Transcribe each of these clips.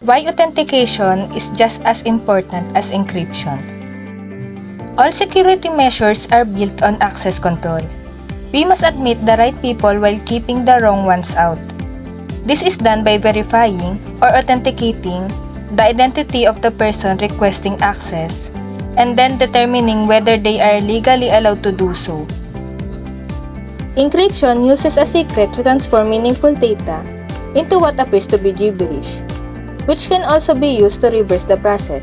Why authentication is just as important as encryption. All security measures are built on access control. We must admit the right people while keeping the wrong ones out. This is done by verifying or authenticating the identity of the person requesting access and then determining whether they are legally allowed to do so. Encryption uses a secret to transform meaningful data into what appears to be gibberish, which can also be used to reverse the process.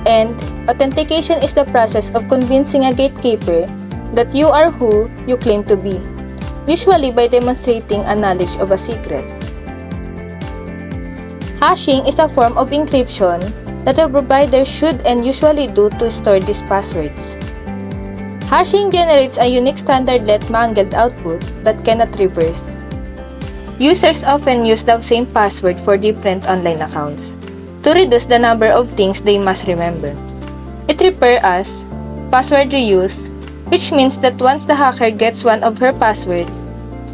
And authentication is the process of convincing a gatekeeper that you are who you claim to be, usually by demonstrating a knowledge of a secret. Hashing is a form of encryption that a provider should and usually do to store these passwords. Hashing generates a unique standard-let mangled output that cannot reverse. Users often use the same password for different online accounts to reduce the number of things they must remember. It refers as password reuse, which means that once the hacker gets one of her passwords,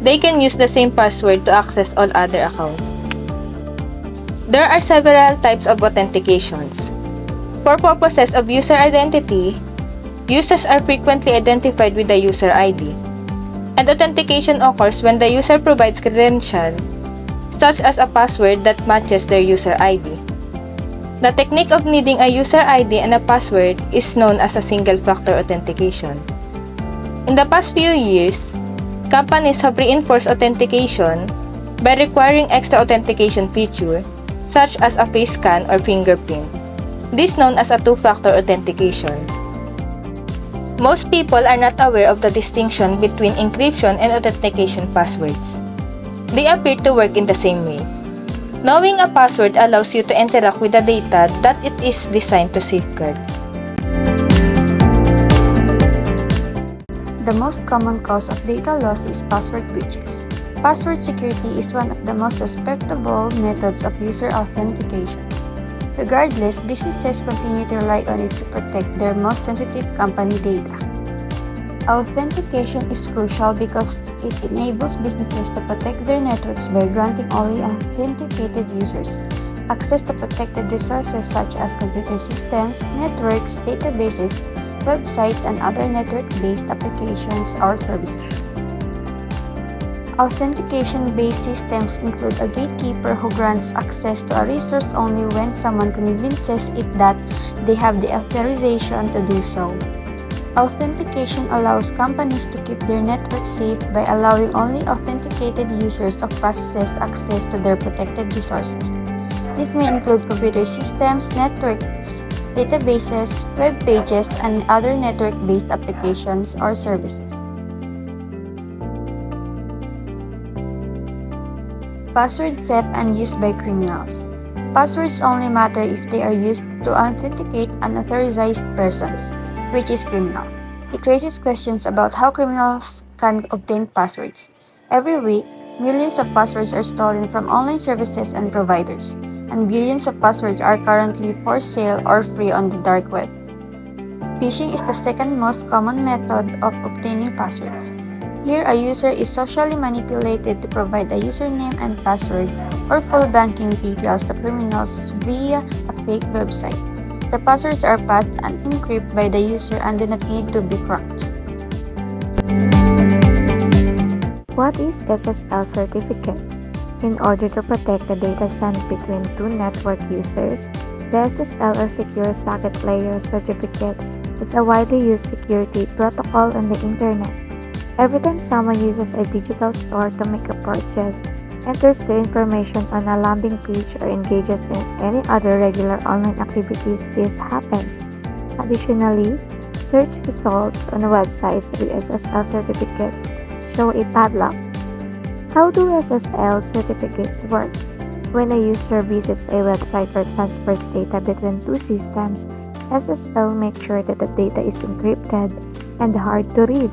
they can use the same password to access all other accounts. There are several types of authentications. For purposes of user identity, users are frequently identified with the user ID, and authentication occurs when the user provides credentials, such as a password that matches their user ID. The technique of needing a user ID and a password is known as a single-factor authentication. In the past few years, companies have reinforced authentication by requiring extra authentication feature, such as a face scan or fingerprint. This is known as a two-factor authentication. Most people are not aware of the distinction between encryption and authentication passwords. They appear to work in the same way. Knowing a password allows you to interact with the data that it is designed to safeguard. The most common cause of data loss is password breaches. Password security is one of the most respectable methods of user authentication. Regardless, businesses continue to rely on it to protect their most sensitive company data. Authentication is crucial because it enables businesses to protect their networks by granting only authenticated users access to protected resources such as computer systems, networks, databases, websites, and other network-based applications or services. Authentication-based systems include a gatekeeper who grants access to a resource only when someone convinces it that they have the authorization to do so. Authentication allows companies to keep their network safe by allowing only authenticated users of processes access to their protected resources. This may include computer systems, networks, databases, web pages, and other network-based applications or services. Password theft and use by criminals. Passwords only matter if they are used to authenticate unauthorized persons, which is criminal. It raises questions about how criminals can obtain passwords. Every week, millions of passwords are stolen from online services and providers, and billions of passwords are currently for sale or free on the dark web. Phishing is the second most common method of obtaining passwords. Here, a user is socially manipulated to provide a username and password or full banking details to criminals via a fake website. The passwords are passed and encrypted by the user and do not need to be cracked. What is SSL certificate? In order to protect the data sent between two network users, the SSL or Secure Socket Layer certificate is a widely used security protocol on the Internet. Every time someone uses a digital store to make a purchase, enters their information on a landing page, or engages in any other regular online activities, this happens. Additionally, search results on websites with SSL certificates show a padlock. How do SSL certificates work? When a user visits a website or transfers data between two systems, SSL makes sure that the data is encrypted and hard to read.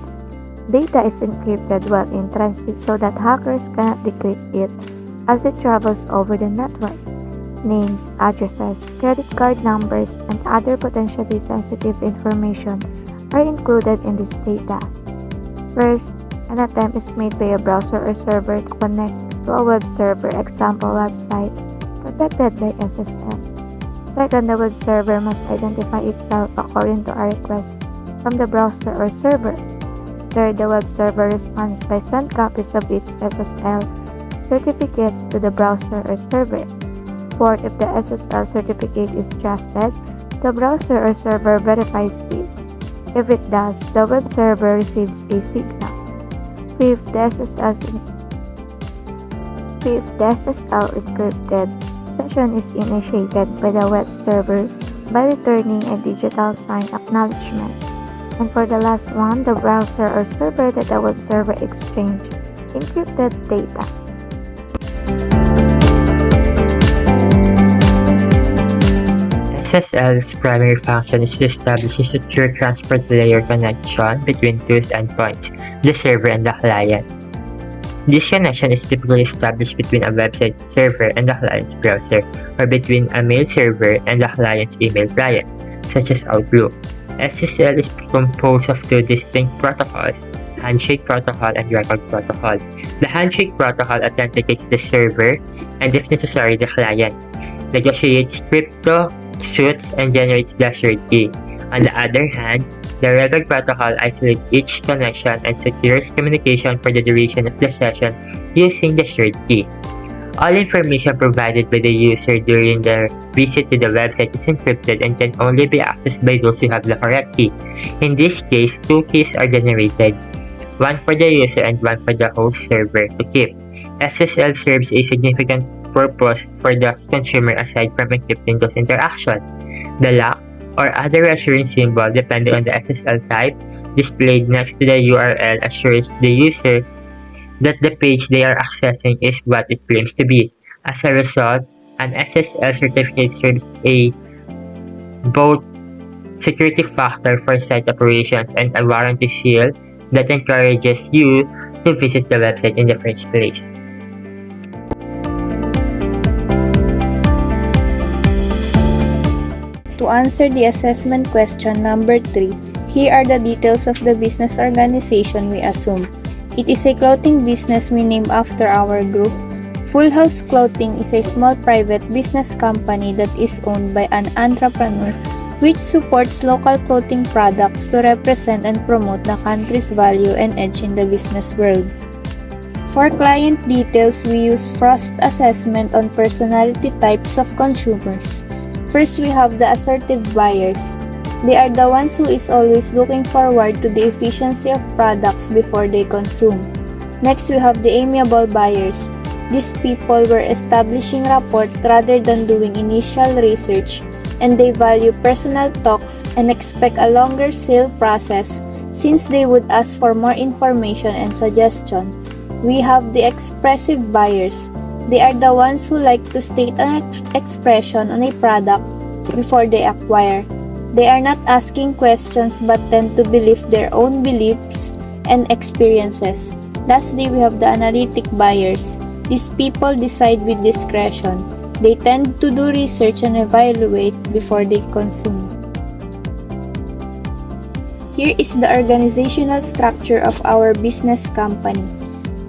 Data is encrypted while in transit so that hackers cannot decrypt it as it travels over the network. Names, addresses, credit card numbers, and other potentially sensitive information are included in this data. First, an attempt is made by a browser or server to connect to a web server, example website, to protected by SSL. Second, the web server must identify itself according to a request from the browser or server. Third, the web server responds by sending copies of its SSL certificate to the browser or server. Fourth, if the SSL certificate is trusted, the browser or server verifies this. If it does, the web server receives a signal. Fifth, the SSL encrypted session is initiated by the web server by returning a digital sign acknowledgement. And for the last one, the browser or server that the web server exchange encrypted data. SSL's primary function is to establish a secure transport layer connection between two endpoints, the server and the client. This connection is typically established between a website server and the client's browser, or between a mail server and the client's email client, such as Outlook. SSL is composed of two distinct protocols, Handshake Protocol and Record Protocol. The Handshake Protocol authenticates the server and, if necessary, the client, negotiates crypto suits and generates the shared key. On the other hand, the Record Protocol isolates each connection and secures communication for the duration of the session using the shared key. All information provided by the user during their visit to the website is encrypted and can only be accessed by those who have the correct key. In this case, two keys are generated, one for the user and one for the host server to keep. SSL serves a significant purpose for the consumer aside from encrypting those interactions. The lock or other reassuring symbol, depending on the SSL type, displayed next to the URL assures the user that the page they are accessing is what it claims to be. As a result, an SSL certificate serves a both security factor for site operations and a warranty seal that encourages you to visit the website in the first place. To answer the assessment question number 3, here are the details of the business organization we assume. It is a clothing business we name after our group. Full House Clothing is a small private business company that is owned by an entrepreneur which supports local clothing products to represent and promote the country's value and edge in the business world. For client details, we use Frost assessment on personality types of consumers. First, we have the assertive buyers. They are the ones who is always looking forward to the efficiency of products before they consume. Next, we have the amiable buyers. These people were establishing rapport rather than doing initial research, and they value personal talks and expect a longer sale process since they would ask for more information and suggestion. We have the expressive buyers. They are the ones who like to state an expression on a product before they acquire. They are not asking questions but tend to believe their own beliefs and experiences. Lastly, we have the analytic buyers. These people decide with discretion. They tend to do research and evaluate before they consume. Here is the organizational structure of our business company.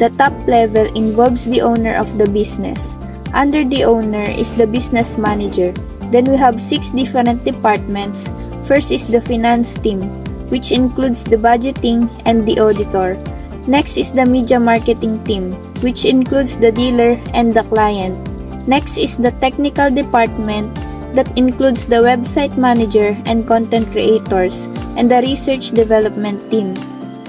The top level involves the owner of the business. Under the owner is the business manager. Then we have 6 different departments. First is the finance team, which includes the budgeting and the auditor. Next is the media marketing team, which includes the dealer and the client. Next is the technical department that includes the website manager and content creators and the research development team.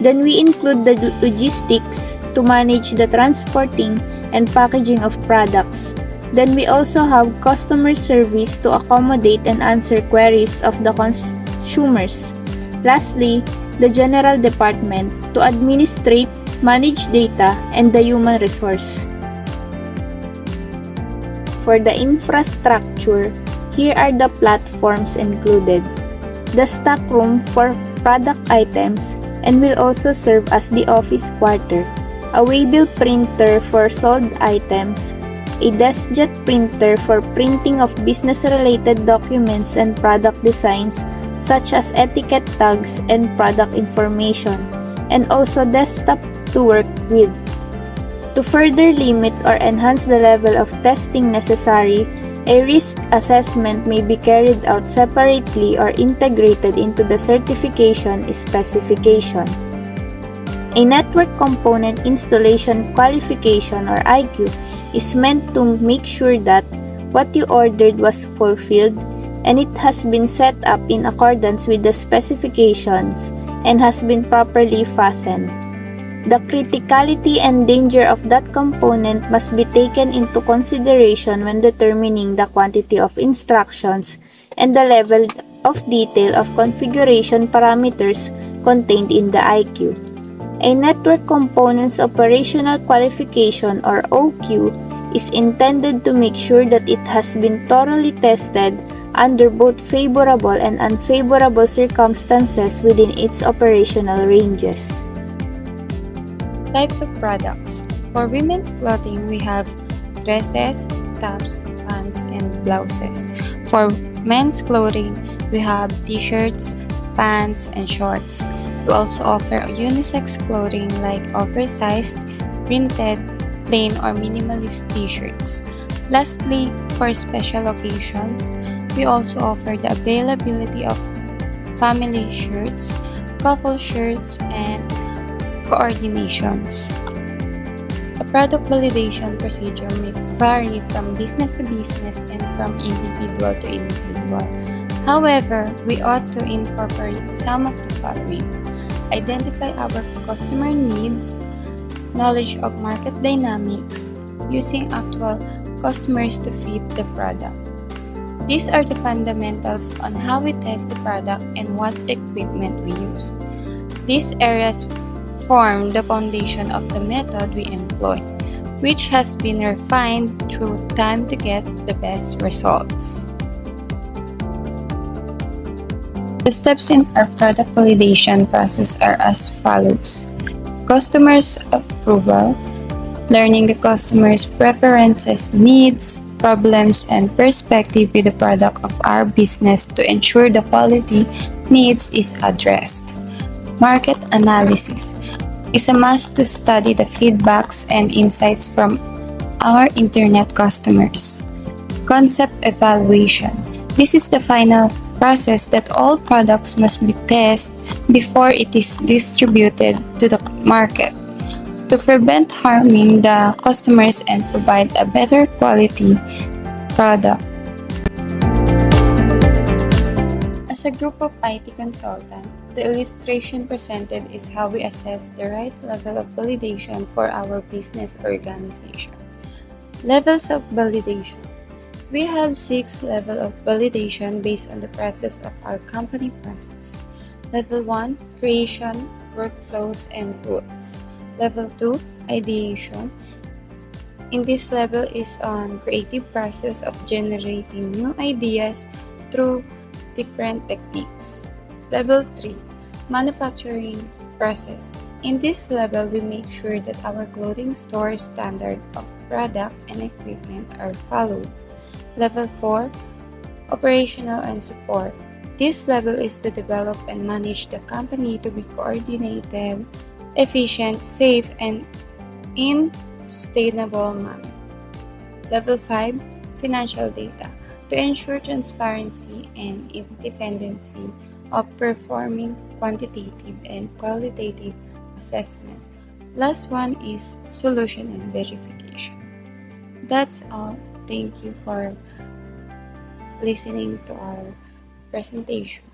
Then we include the logistics to manage the transporting and packaging of products. Then we also have customer service to accommodate and answer queries of the consumers. Lastly, the general department to administrate, manage data, and the human resource. For the infrastructure, here are the platforms included. The stock room for product items and will also serve as the office quarter. A waybill printer for sold items, a DeskJet printer for printing of business-related documents and product designs such as etiquette tags and product information, and also desktop to work with. To further limit or enhance the level of testing necessary, A risk assessment may be carried out separately or integrated into the certification specification. A network component installation qualification or IQ is meant to make sure that what you ordered was fulfilled and it has been set up in accordance with the specifications and has been properly fastened. The criticality and danger of that component must be taken into consideration when determining the quantity of instructions and the level of detail of configuration parameters contained in the IQ. A network component's operational qualification or OQ is intended to make sure that it has been thoroughly tested under both favorable and unfavorable circumstances within its operational ranges. Types of products. For women's clothing, we have dresses, tops, pants, and blouses. For men's clothing, we have t-shirts, pants, and shorts. We also offer unisex clothing like oversized, printed, plain, or minimalist t-shirts. Lastly, for special occasions, we also offer the availability of family shirts, couple shirts, and coordinations. A product validation procedure may vary from business to business and from individual to individual. However, we ought to incorporate some of the following: identify our customer needs, knowledge of market dynamics, using actual customers to fit the product. These are the fundamentals on how we test the product and what equipment we use. These areas form the foundation of the method we employ, which has been refined through time to get the best results. The steps in our product validation process are as follows: customer's approval, learning the customer's preferences, needs, problems, and perspective with the product of our business to ensure the quality needs is addressed. Market analysis is a must to study the feedbacks and insights from our internet customers. Concept evaluation. This is the final process that all products must be tested before it is distributed to the market to prevent harming the customers and provide a better quality product. As a group of IT consultants, the illustration presented is how we assess the right level of validation for our business organization. Levels of validation. We have 6 levels of validation based on the process of our company process. Level 1, creation, workflows, and rules. Level 2, ideation. In this level is on creative process of generating new ideas through different techniques. Level 3, manufacturing process. In this level, we make sure that our clothing store standard of product and equipment are followed. Level 4, operational and support. This level is to develop and manage the company to be coordinated, efficient, safe, and in sustainable manner. Level 5, financial data. To ensure transparency and independency of performing quantitative and qualitative assessment. Last one is solution and verification. That's all. Thank you for listening to our presentation.